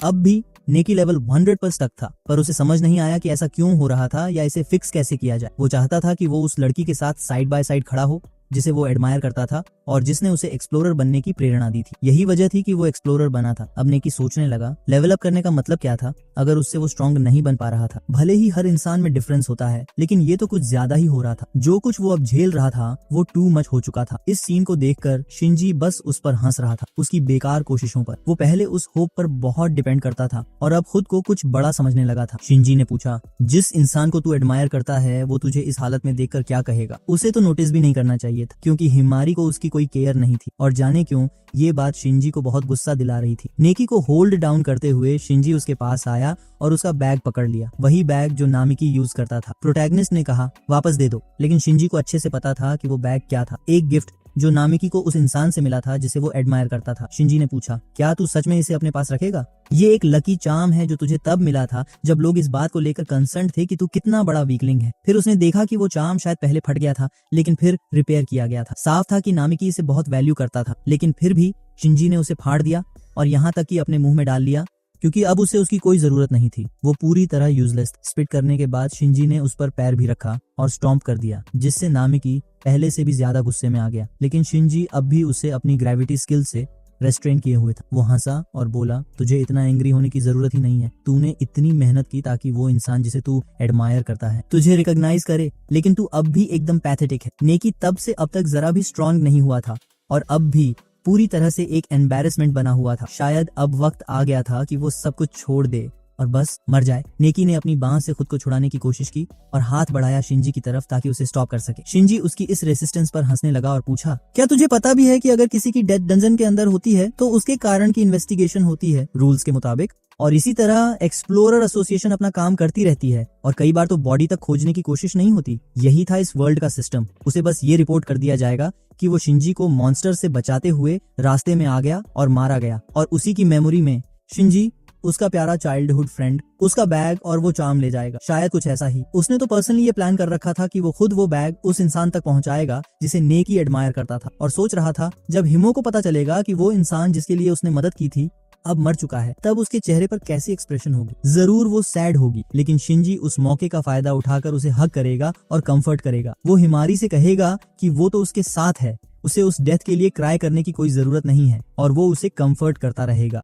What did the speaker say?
अब भी नेकी लेवल 100 पर स्टक था, पर उसे समझ नहीं आया कि ऐसा क्यों हो रहा था या इसे फिक्स कैसे किया जाए। वो चाहता था कि वो उस लड़की के साथ साइड बाय साइड खड़ा हो जिसे वो एडमायर करता था और जिसने उसे एक्सप्लोरर बनने की प्रेरणा दी थी। यही वजह थी कि वो एक्सप्लोरर बना था। अब नेकी सोचने लगा, लेवल अप करने का मतलब क्या था अगर उससे वो स्ट्रांग नहीं बन पा रहा था। भले ही हर इंसान में डिफरेंस होता है, लेकिन ये तो कुछ ज्यादा ही हो रहा था। जो कुछ वो अब झेल रहा था वो टू मच हो चुका था। इस सीन को देखकर शिंजी बस उस पर हंस रहा था, उसकी बेकार कोशिशों पर। वो पहले उस होप पर बहुत डिपेंड करता था और अब खुद को कुछ बड़ा समझने लगा था। शिंजी ने पूछा, जिस इंसान को तू एडमायर करता है वो तुझे इस हालत में देखकर क्या कहेगा? उसे तो नोटिस भी नहीं करना चाहिए था, क्योंकि हिमारी को उसकी कोई केयर नहीं थी। और जाने क्यों ये बात शिंजी को बहुत गुस्सा दिला रही थी। नेकी को होल्ड डाउन करते हुए शिंजी उसके पास आया और उसका बैग पकड़ लिया, वही बैग जो नामिकी यूज करता था। प्रोटैगनिस्ट ने कहा, वापस दे दो, लेकिन शिंजी को अच्छे से पता था कि वो बैग क्या था। एक गिफ्ट जो नामिकी को उस इंसान से मिला था जिसे वो एडमायर करता था। शिंजी ने पूछा, क्या तू सच में इसे अपने पास रखेगा? ये एक लकी चार्म है जो तुझे तब मिला था जब लोग इस बात को लेकर कंसर्न थे कि तू कितना बड़ा वीकलिंग है। फिर उसने देखा कि वो चार्म शायद पहले फट गया था, लेकिन फिर रिपेयर किया गया था। साफ था कि नामिकी इसे बहुत वैल्यू करता था, लेकिन फिर भी शिंजी ने उसे फाड़ दिया और यहाँ तक कि अपने मुंह में डाल लिया, क्योंकि अब उसे उसकी कोई जरूरत नहीं थी। वो पूरी तरह यूजलेस। स्पिट करने के बाद शिंजी ने उस पर पैर भी रखा और स्टॉम्प कर दिया, जिससे नामिकी पहले से भी ज्यादा गुस्से में आ गया। लेकिन शिंजी अब भी उसे अपनी ग्रेविटी स्किल से रेस्ट्रेन किए हुए था। वो हंसा और बोला, तुझे इतना एंग्री होने की जरूरत ही नहीं है। तूने इतनी मेहनत की ताकि वो इंसान जिसे तू एडमायर करता है तुझे रिकॉग्नाइज करे, लेकिन तू अब भी एकदम पैथेटिक है। नेकी तब से अब तक जरा भी स्ट्रांग नहीं हुआ था और अब भी पूरी तरह से एक एम्बैरेसमेंट बना हुआ था। शायद अब वक्त आ गया था कि वो सब कुछ छोड़ दे और बस मर जाए। नेकी ने अपनी बांह से खुद को छुड़ाने की कोशिश की और हाथ बढ़ाया शिंजी की तरफ ताकि उसे स्टॉप कर सके। शिंजी उसकी इस रेसिस्टेंस पर हंसने लगा और पूछा, क्या तुझे पता भी है कि अगर किसी की डेथ डंजन के अंदर होती है तो उसके कारण की इन्वेस्टिगेशन होती है रूल्स के मुताबिक, और इसी तरह एक्सप्लोरर एसोसिएशन अपना काम करती रहती है और कई बार तो बॉडी तक खोजने की कोशिश नहीं होती। यही था इस वर्ल्ड का सिस्टम। उसे बस ये रिपोर्ट कर दिया जाएगा कि वो शिंजी को मॉन्स्टर से बचाते हुए रास्ते में आ गया और मारा गया, और उसी की मेमोरी में शिंजी उसका प्यारा चाइल्डहुड फ्रेंड उसका बैग और वो चार्म ले जाएगा। शायद कुछ ऐसा ही। उसने तो पर्सनली ये प्लान कर रखा था कि वो खुद वो बैग उस इंसान तक पहुंचाएगा जिसे नेकी एडमायर करता था, और सोच रहा था जब हिमो को पता चलेगा कि वो इंसान जिसके लिए उसने मदद की थी अब मर चुका है, तब उसके चेहरे पर कैसी एक्सप्रेशन होगी। जरूर वो सैड होगी, लेकिन शिंजी उस मौके का फायदा उठाकर उसे हग करेगा और कंफर्ट करेगा। वो हिमारी से कहेगा कि वो तो उसके साथ है, उसे उस डेथ के लिए क्राई करने की कोई जरूरत नहीं है, और वो उसे कंफर्ट करता रहेगा।